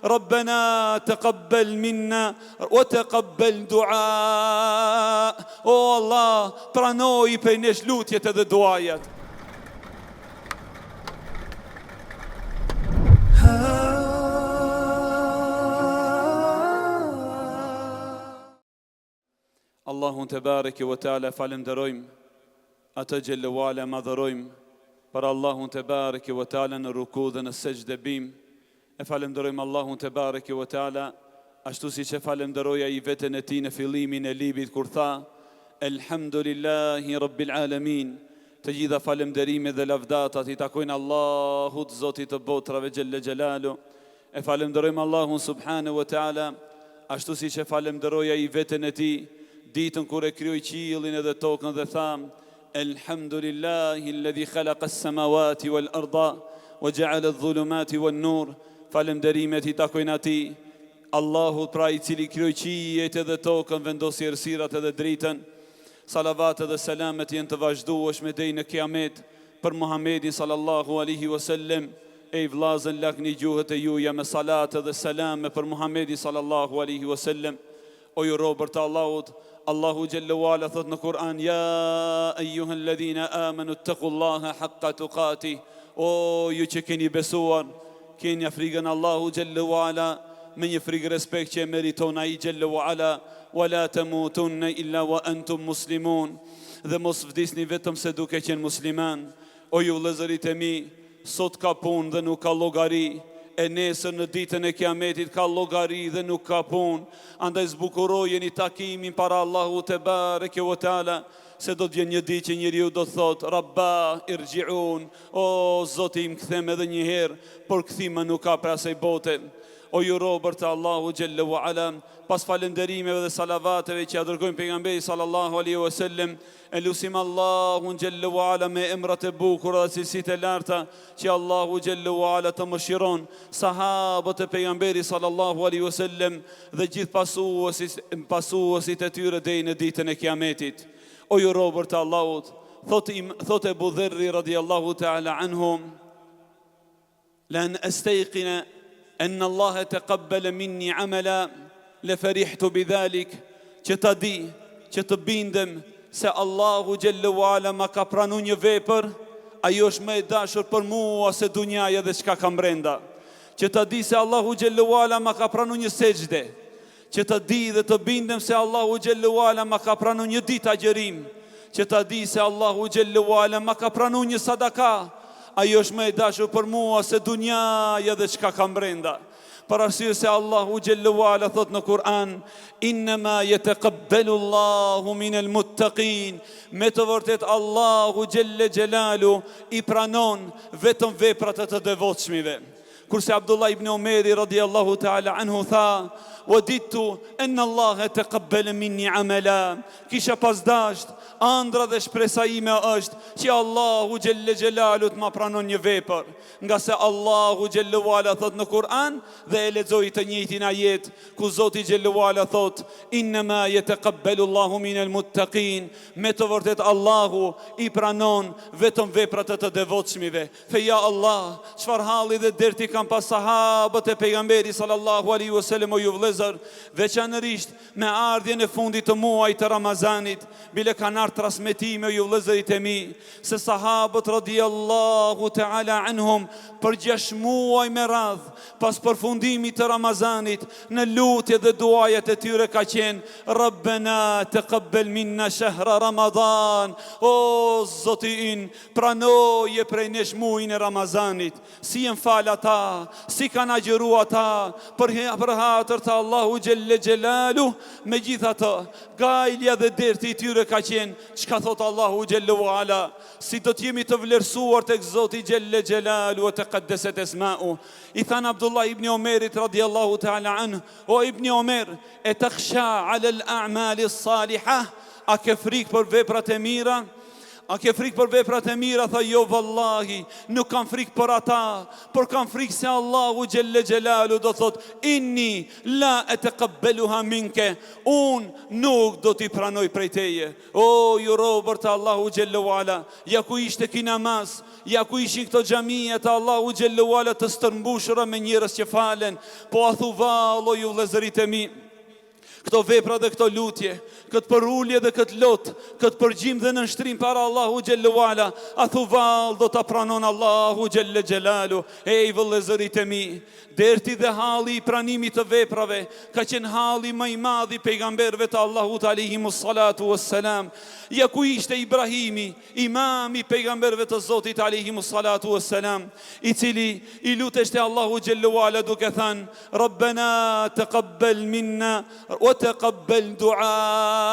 Rabbena taqabbal minna wa taqabbal dua. O Allah, pranoj prej nesh lutjet edhe duajat. Allahun te bareke ve teala falenderojmë, atë xhelle wala madhërojmë, për Allahun te bareke ve teala në ruku dhe në sejdë bim. E falenderojmë Allahun te bareke ve teala ashtu siç e falenderoja i veten e tij në fillimin e librit kur tha Elhamdulillahi Rabbil Alamin. Të gjitha falënderimet dhe lavdatat i takojnë Allahut, Zotit të botrave xhelle xhelalu. E falenderojmë Allahun subhanahu wa taala ashtu siç e falenderoja i veten e tij ditën kur e krijoi qiellin edhe tokën dhe tha Elhamdulillahi alladhi khalaqa as-samawati wal arda wa ja'ala adh-dhulumati wan nur. Falënderimet i takojnë atij Allahut, pra i cili krijoi qiellin edhe tokën, vendosi errësirat edhe dritën. Salavat dhe selamet jenë të vazhdueshme deri në kiamet për Muhammedin sallallahu alaihi wasallam. E i vllazën lakni gjuhët e juaja me salat dhe selame për Muhammedin sallallahu alaihi wasallam. O ju robër të Allahut, Allahu xhallahu ala thot në Kur'an ja ayyuhalladhina amanu ittaqullaha haqqa tuqatih. O ju që keni besuar, keni frikën Allahu xhallahu ala me një frikë respekt që e meriton ai xhallahu ala. Wala tamutunna illa wa antum muslimun. Dhe mos vdisni vetëm se duke qenë musliman. O ju vëllezërit e mi, sot ka punë dhe nuk ka llogari. E nesër në ditën e kiametit ka llogari dhe nuk ka punë. Andaj zbukurojeni takimin para Allahut te bareke ve teala, se do të vjen një ditë që njeriu do të thotë Rabba irji'un. O Zoti im, kthem edhe një herë, por kthima nuk ka për asaj bote. O ju robër të Allahu xhallahu ala, pas falënderimeve dhe salavateve që ja dërgojmë pejgamberit sallallahu alaihi wasallam, e lutim Allahun xhallahu ala me emrat e bukura dhe cilësitë e larta që Allahu xhallahu ala të mëshiron sahabët e pejgamberit sallallahu alaihi wasallam dhe gjithë pasuesit e tyre deri në ditën e kiametit. O ju robër të Allahut, thotë Ebu Dherri radhiyallahu ta'ala anhu, lan astayqina أن الله تقبل مني عملا لفرحت بذلك. Që ta di, që të bindem se Allahu xhallahu ala ma ka pranuar një vepër, ajo është më e dashur për mua se dunjaja dhe çka ka brenda. Që ta di se Allahu xhallahu ala ma ka pranuar një sejdë. Që ta di dhe të bindem se Allahu xhallahu ala ma ka pranuar një ditë agjërim. Që ta di se Allahu xhallahu ala ma ka pranuar një sadaka. Ajo është më e dashur për mua se dunjaja dhe çka ka brenda. Për arsye se Allahu xhallahu ala thot në Kur'an Innama yataqabbalu Allahu minal muttaqin. Me të vërtet Allahu xhalle xhelalu i pranon vetëm veprat e të devotshmive. Kurse Abdullah ibn Omeri radhiyallahu ta'ala anhu tha Waditu anna Allah taqabbala minni amala. Kisha pas dasht, andra dhe shpresa ime është që Allahu xhelle xhelalu të ma pranon një vepër, nga se Allahu xhallahu ala thot në Kur'an dhe e lexoj të njëjtin ajet ku Zoti xhallahu ala thot Innama yataqabbalu Allahu minal muttaqin. Me të vërtet Allahu i pranon vetëm veprat e të devotshmive. Fe ja Allah, çfarë halli dhe derti kanë pas sahabët e pejgamberit sallallahu alaihi wasallam, o ju vëllezër, veçanërisht me ardhjen e fundit të muajit të Ramazanit, bile kanë ardhur transmetime, o ju vëllezërit e mi, se sahabët radhiyallahu ta'ala anhum për 6 muaj me radh pas përfundimit të Ramazanit në lutje dhe duajat e tyre ka qenë Rabbena taqabbal minna shahra Ramadan. O Zoti in, pranoje prej nesh muajin e Ramazanit. Si janë fal ata, si kanë agjëru ata për hatër të Allahu xhelle xhelalu. Megjithatë, gajlja dhe derti i tyre ka qenë çka thot Allahu xhallahu ala, si do të jemi të vlerësuar tek Zoti xhelle xhelalu te qaddeset esma'u. I than Abdullah ibn Omerit radhiyallahu ta'ala anhu, o ibn Omer, e takhsha ala al-a'mal as-salihah, a ke frikë për veprat e mira? A ke frikë për veprat e mira? Tha jo vallahi, nuk kam frikë për ata, por kam frikë se Allahu Gjelle Gjelalu do thot inni la ataqabbaluha minke, unë nuk do t'i pranoj prej teje. O ju robër të Allahu Gjelle Wala, ja ku ishte ki namaz, ja ku ishin këto xhamia të Allahu Gjelle Wala të stërmbushura me njerëz që falen, po a thu vallo ju vëllezërit e mi, këto vepra dhe këto lutje, këtë përullje dhe këtë lot, këtë përgjim dhe nënshtrim para Allahu Gjelle Wala, a thu val do të pranon Allahu Gjelle Gjelalu. Ej vëllezërit e mi, derti dhe halli i pranimit të veprave ka qenë halli më i madh i pejgamberëve të Allahut alayhimus salatu wassalam. Ja ku ishte Ibrahimi, imam i pejgamberëve të Zotit alayhimus salatu wassalam, i cili i luteshte Allahu Gjelle Wala duke thënë Rabbana taqabbal minna wa taqabbal du'a.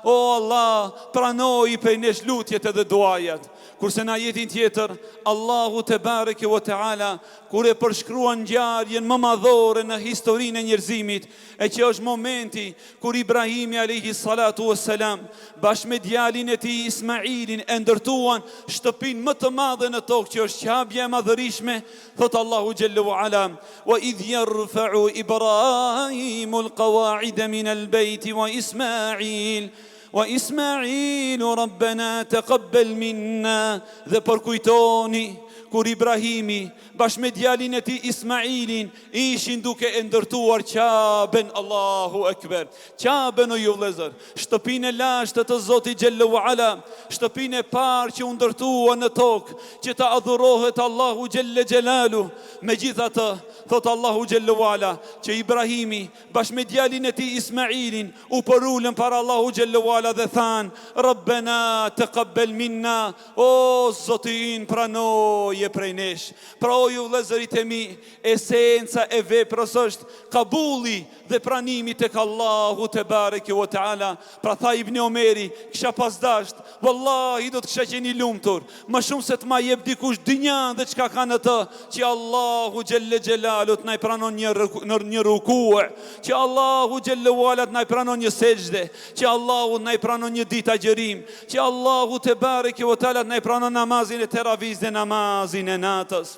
O Allah, pranoj prej nesh lutjet edhe duajat. Kurse në ajetin tjetër, Allahu te bareke wa taala kur e përshkruan ngjarjen më madhore në historinë e njerëzimit, e që është momenti kur Ibrahimi alayhi salatu wassalam bashkë me djalin e tij Ismailin e ndërtuan shtëpinë më të madhe në tokë, që është qabja e madhërishme, thot Allahu Gjelle wa ala wa idh yarfa'u Ibrahimu al-qawa'ida min al-bayt wa Ismailu Rabbana taqabbal minna. Dhe përkujtoni kur Ibrahimi bashkë me djalin e tij Ismailin ishin duke e ndërtuar Qaben, Allahu Ekber, Qaben o ju vëllezër, shtëpinë e lashtë të Zotit Gjelle wa ala, shtëpinë e parë që u ndërtua në tokë, që ta adhurohet Allahu Gjelle Gjelalu. Megjithatë, thot Allahu Gjelle wa ala, që Ibrahimi bashkë me djalin e tij Ismailin u porulën para Allahu Gjelle wa ala dhe than Rabbana taqabbal minna, o Zotin pranoje prej nesh. Pra o ju vëllezërit e mi, esenca e veprës është kabulli dhe pranimi tek Allahu te bareke wa taala. Pra tha Ibn Omeri, kisha pas dasht, wallahi do të kisha qenë i lumtur, më shumë se të ma jep dikush dynjan dhe çka ka në të, që Allahu Gjelle Gjelalu të na i pranon një rukue, që Allahu Gjelle Wala të na i pranon një sejdë, që Allahu na i pranon një ditë agjërim, që Allahu te bareke wa taala të na i pranon namazin e teravih dhe namazin e natës.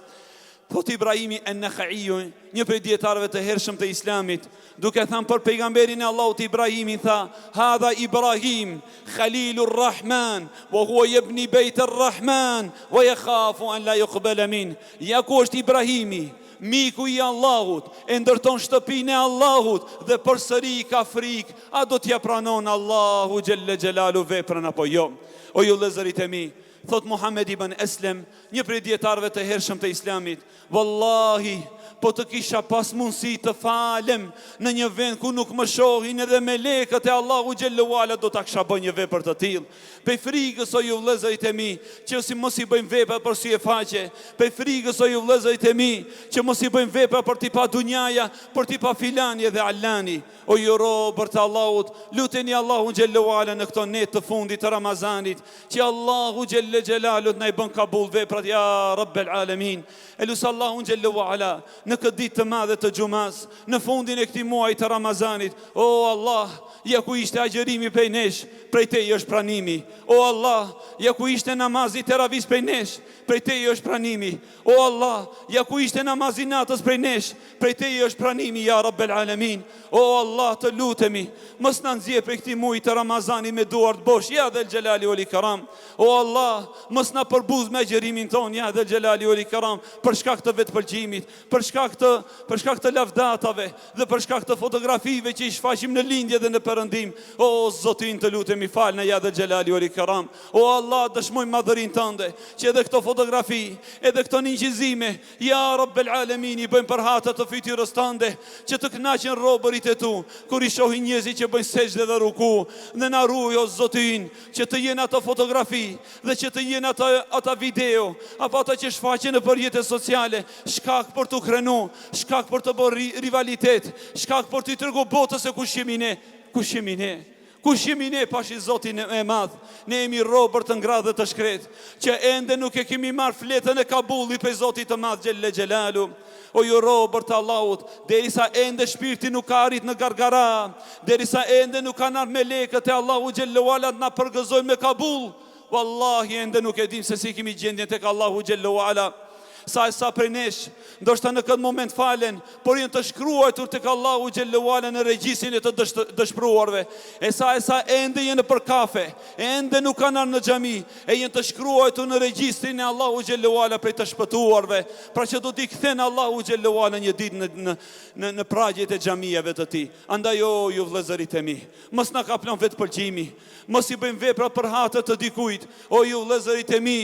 Thot Ibrahimi en-Nakhaiu, një prej dietarëve të hershëm të Islamit, duke thënë për pejgamberin e Allahut Ibrahimi, tha hadha Ibrahim Khalilur Rahman wa huwa yabni Beit ar-Rahman wa yakhafu an la yuqbala min. Ja ku është Ibrahimi, miku i Allahut, e ndërton shtëpinë e Allahut dhe përsëri ka frikë, a do t'ja pranon Allahu Gjelle Gjelalu veprën apo jo? O ju vëllezërit e mi, thot Muhammed ibn Eslem, një prej dietarëve të hershëm të Islamit, wallahi, po të kisha pas mundësi të falem në një vend ku nuk më shohin edhe melekët e Allahu Gjelle Wala, do ta kisha bën një vepër të tillë. Pej frikës o ju vëllezërit e mi, që si mos i bëjmë vepra për sy e faqe, pej frikës o ju vëllezërit e mi, që mos i bëjmë vepra për t'i pa dunjaja, për t'i pa filani dhe allani. O ju robër të Allahut, luteni Allahu Gjelle Wala në këto net të fundit të Ramazanit, që Allahu Gjelle Gjelalu na i bën kabul veprat, ja Rabbel Alamin. Elusë Allahu Gjelle Wala në këtë ditë të madhe të xumas, në fundin e këtij muaji të Ramazanit, o Allah, ja ku ishte agjërimi prej nesh, prej teje është pranimi. O Allah, ja ku ishte namazi teravih prej nesh, prej teje është pranimi. O Allah, ja ku ishte namazi natës prej nesh, prej teje është pranimi, ja Rabbel Alamin. O Allah, të lutemi, mos na nxjerr prej këtij muaji të Ramazanit me duart bosh, ja Dhel Xhelali wal Ikram. O Allah, mos na përbuz me agjërimin ton, ja Dhel Xhelali wal Ikram, për shkak të vetpëlqimit, për shkak të lavdatave dhe për shkak të fotografive që i shfaqim në lindje dhe në perëndim. O Zotin, të lutemi, falna, ja Dhel Xhelali wal Ikram. O Allah, dëshmojmë madhërinë tënde, që edhe këto fotografi, edhe këto ninjizime, ja Rabbel Alamin, i bëjmë për hata të fytyrës tënde, që të kënaqen robërit e tu, kur i shohin njerëzit që bëjnë sejdë dhe ruku, dhe na ruaj o Zotin, që të jenë ato fotografi dhe që të jenë ata video, apo ata që shfaqen në rrjetet sociale, shkak për të krenu, shkak për të bërë rivalitet, shkak për të tregu botës se kush jemi ne, kush jemi ne. Kush jemi ne pashi Zotin e madh? Ne jemi robër të ngradhë dhe të shkret, që ende nuk e kemi marrë fletën e kabullit për Zotit të madh Gjelle Gjelalu. O ju robër të Allahut, derisa ende shpirti nuk ka arrit në gargara, derisa ende nuk kanë ardhur melekët e Allahu Gjelle Wala na përgëzojnë me kabull, wallahi ende nuk e dim se si kemi gjendjen tek Allahu xhallahu ala. Sa prej nesh, ndoshta në këtë moment falen, por janë të shkruar tek Allahu xhallahu ala në regjistrin e të dëshpëruarve. E sa ende janë për kafe, ende nuk kanë në xhami, e janë të shkruar në regjistrin e Allahu xhallahu ala për të shpëtuarve. Pra që do t'i kthen Allahu xhallahu ala një ditë në pragjet e xhamive të tij. Andaj ju vëllezërit e mi, mos na kaplon vetë pëlqimi, mos i bëjmë vepra për hatër të dikujt. O ju vëllezërit e mi,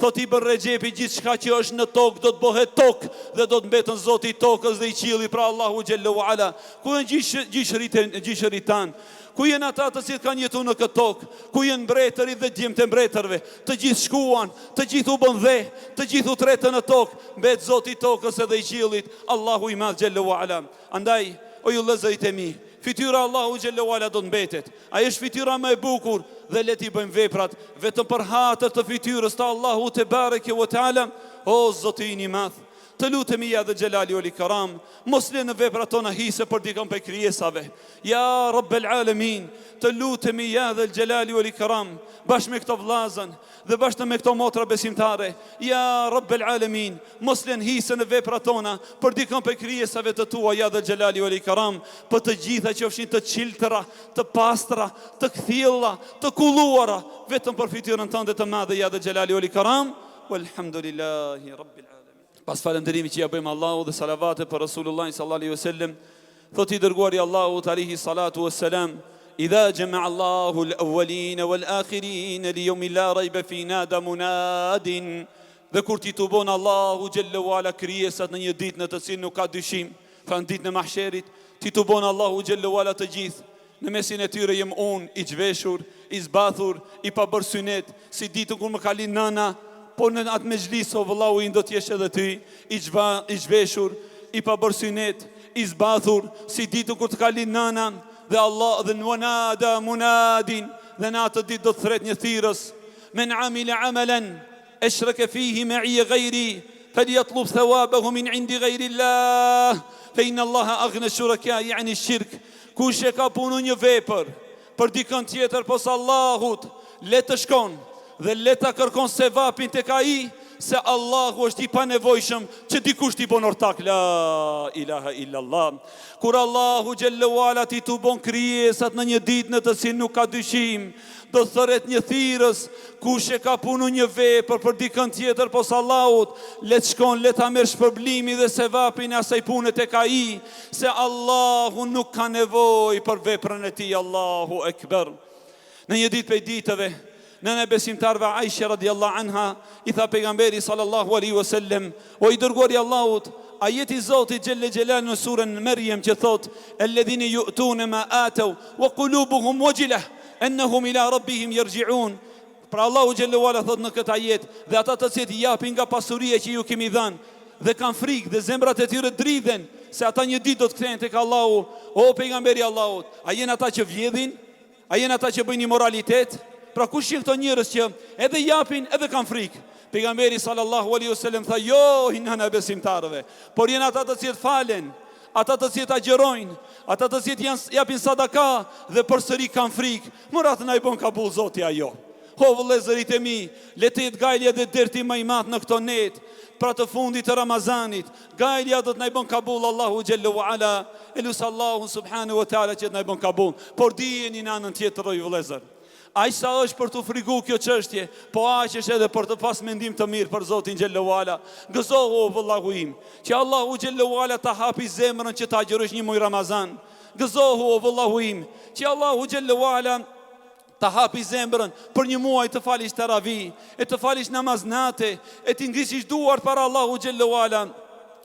thot Ibn Rexhepi, gjithçka që është në tokë do të bëhet tokë dhe do të mbetën Zoti i tokës dhe i qiellit, pra Allahu xhallahu ala. Ku janë gjishërit tan? Ku janë ata të cilët kanë jetuar në këtë tokë? Ku janë mbretërit dhe djemtë e mbretërve? Të gjithë shkuan, të gjithë u bën dhe, të gjithë u tretën në tokë, mbet Zoti i tokës edhe i qiellit, Allahu i madh xhallahu ala. Andaj, o ju vëllezërit e mi, fytyra Allahu xhallahu ala do të mbetet. Ai është fytyra më e bukur dhe le t'i bëjmë veprat vetëm për hatër të fytyrës të Allahu te bareke ve teala. O Zoti i madh, të lutemi ja dhe xhelali ul karam, mos lë në veprat tona hise për dikon prej krijesave. Ja Rabbel alamin, të lutemi ja dhe xhelali ul karam, bashkë me këto vllazën dhe bashkë me këto motra besimtare. Ja Rabbel alamin, mos lë hise në veprat tona për dikon prej krijesave të tua, ja dhe xhelali ul karam, për të gjitha që qofshin të çiltëra, të pastra, të kthjella, të kulluara, vetëm për fytyrën tënde të madhe, ja dhe xhelali ul karam. Walhamdulillahi Rabbil alamin. Pas falënderimit që ja bëjmë Allahu dhe salavate për Rasulullah sallallahu alaihi wasallam, thot i dërguari Allahu alaihi salatu wassalam, idha jama'a Allahu al-awwalin wal-akhirin li yawmin la rayba fi nada munadin. Dhe kur ti tubon Allahu xhallahu ala krijesat në një ditë në të cilën nuk ka dyshim, pra në ditën e mahsherit, ti tubon Allahu xhallahu ala të gjithë. Në mesin e tyre jem unë i zhveshur, i zbathur, i pabërsynet, si ditën kur më ka lind nëna. Po në atë me gjlisë, o vëllahu i ndo t'jesh edhe ty, i zhveshur, i pabërsynet, i zbathur, si ditu kur të kalin nëna, dhe Allah dhe në munadin, dhe në atë ditë do të thret një thirës, men amile amelen, e shreke fihi me i e gajri, fel jatlub thawabahu min indi gajri Allah, fe inë Allah agne shuraka, yani shirk, kush e ka punu një vepër, për dikën tjetër pos Allahut, le të shkon, dhe leta kërkon se vapin të ka i, se Allahu është i panevojshëm që dikush t'i bon ortak. La ilaha illallah. Kur Allahu xhallahu ala ti t'u bon krijesat në një ditë në të cilën nuk ka dyshim, do thëret një thirës, kush e ka punu një vepër për dikën tjetër pos Allahut, le të shkon, le ta merr shpërblimi dhe se vapin e asaj pune tek ai, se Allahu nuk ka nevojë për veprën e tij. Allahu ekber. Në një ditë prej ditëve, nëna besimtarve Aisha radiallahu anha i tha pejgamberi sallallahu alaihi wasallam, o i dërguari i Allahut, ajeti Zotit xhelle xhelal në surën Maryam që thot, alladhina yu'tuna ma atau wa qulubuhum wajilah annahum ila rabbihim yarji'un. Pra Allahu xhelle wala thot në këtë ajet, dhe ata të cilët japin nga pasuria që ju kemi dhënë dhe kanë frikë dhe zemrat e tyre dridhen se ata një ditë do të kthehen tek Allahu. O pejgamberi i Allahut, a janë ata që vjedhin? A janë ata që bëjnë immoralitet? Pra kush janë këto njerëz që edhe japin edhe kanë frikë? Pejgamberi sallallahu alaihi wasallam tha, jo hinana besimtarëve, por janë ata të cilët falen, ata të cilët agjerojnë, ata të cilët japin sadaka dhe përsëri kanë frikë. Murat na i bën kabul Zoti ajo. O vëllezërit e mi, le të jetë gajlja dhe derti më i madh në këto net, pra të fundit të Ramazanit. Gajlja do të na i bën kabul Allahu xhallahu ala, elus Allahu subhanahu wa taala që të na i bën kabul. Por dijeni në anën tjetër, o vëllezër, aq sa është për të frigu kjo çështje, po aq është edhe për të pas mendim të mirë për Zotin xhallahu ala. Gëzohu o vëllahu im, që Allahu xhallahu ala ta hapi zemrën që ta agjërosh një muaj Ramazan. Gëzohu o vëllahu im, që Allahu xhallahu ala ta hapi zemrën për një muaj të falish taravi, e të falish namaznate, e të ngrishish duart para Allahu xhallahu ala,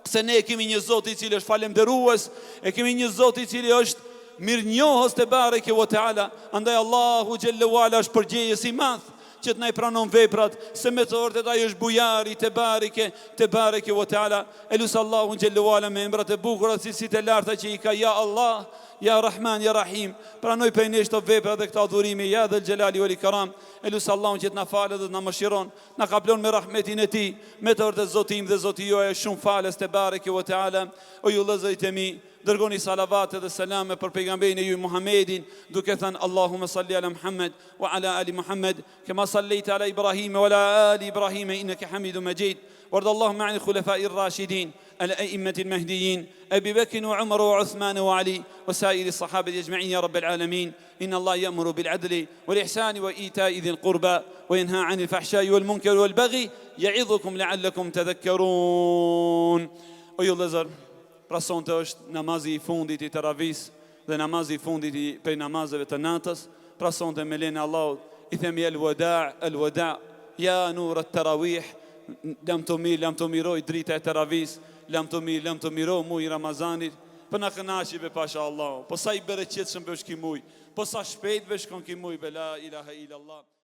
se ne kemi një Zot i cili është falënderues, e kemi një Zot i cili është mirë njohës te bareke ve teala. Andaj Allahu xhallahu ala është përgjegjës i madh që të na i pranon veprat, se me të vërtet ai është bujari te bareke ve teala. Elus Allahu xhallahu ala me emrat e bukura, cilësitë e larta që i ka, ja Allah, ja Rahman, ja Rahim. Pranoj prej nesh këto vepra dhe këto adhurime, ja dhe xhelali wal ikram. Elus Allahun që të na falë dhe të na mëshiron, na kaplon me rahmetin e tij. Me të vërtet Zoti im dhe Zoti juaj është shumë falës te bareke ve teala. O ju vëllezërit e mi, dërgoni salavat dhe selame për pejgamberin e ju Muhammedin, duke thënë Allahumma salli ala Muhammad wa ala ali Muhammad, kama sallaita ala Ibrahim wa ala ali Ibrahim innaka Hamidum Majid. وارض اللهم عن الخلفاء الراشدين الأئمة المهديين أبي بكر وعمر وعثمان وعلي وسائر الصحابة أجمعين يا رب العالمين. إن الله يأمر بالعدل والإحسان وإيتاء ذي القربى وينهى عن الفحشاء والمنكر والبغي يعظكم لعلكم تذكرون. O ju vëllezër, pra sonte është namazi I fundit I taravis dhe namazi I fundit prej namazeve të natës. Pra sonte me lenin e Allahut I themi el wada ya nur at tarawih. Lam të miroj drita e teravis, lam të miroj muj Ramazanit, për në kënaqive pasha Allah, po sa I bereqetshëm bësh ki muj, po sa shpejt bësh kon ki muj, be la ilaha illallah.